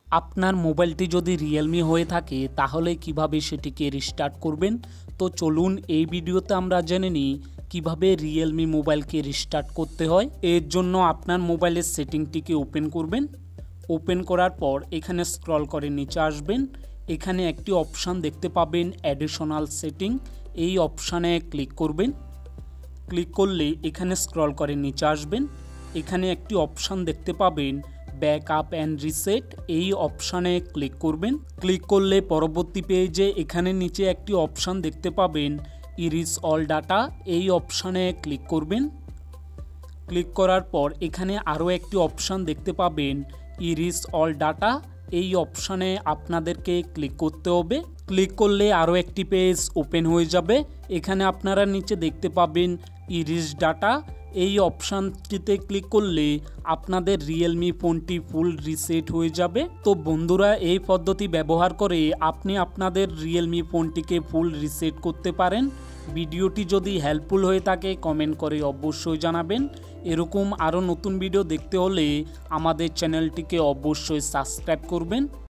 আপনার মোবাইলটি যদি রিয়েলমি হয়ে থাকে তাহলে কিভাবে সেটিকে রিস্টার্ট করবেন। তো চলুন এই ভিডিওতে আমরা জেনে নিই কিভাবে রিয়েলমি মোবাইলকে রিস্টার্ট করতে হয়। এর জন্য আপনার মোবাইলের সেটিংটিকে ওপেন করবেন। ওপেন করার পর এখানে স্ক্রল করে নিচে আসবেন। এখানে একটি অপশান দেখতে পাবেন অ্যাডিশনাল সেটিং, এই অপশানে ক্লিক করবেন। ক্লিক করলে এখানে স্ক্রল করে নিচে আসবেন। এখানে একটি অপশান দেখতে পাবেন ব্যাকআপ অ্যান্ড রিসেট, এই অপশানে ক্লিক করবেন। ক্লিক করলে পরবর্তী পেজে এখানে নিচে একটি অপশান দেখতে পাবেন ইরিস অল ডাটা, এই অপশানে ক্লিক করবেন। ক্লিক করার পর এখানে আরও একটি অপশান দেখতে পাবেন ইরিস অল ডাটা, এই অপশানে আপনাদেরকে ক্লিক করতে হবে। ক্লিক করলে আরও একটি পেজ ওপেন হয়ে যাবে। এখানে আপনারা নিচে দেখতে পাবেন ইরিস ডাটা, এই অপশানটিতে ক্লিক করলে আপনাদের রিয়েলমি ফোনটি ফুল রিসেট হয়ে যাবে। তো বন্ধুরা, এই পদ্ধতি ব্যবহার করে আপনি আপনাদের রিয়েলমি ফোনটিকে ফুল রিসেট করতে পারেন। ভিডিওটি যদি হেল্পফুল হয়ে থাকে কমেন্ট করে অবশ্যই জানাবেন। এরকম আরও নতুন ভিডিও দেখতে হলে আমাদের চ্যানেলটিকে অবশ্যই সাবস্ক্রাইব করবেন।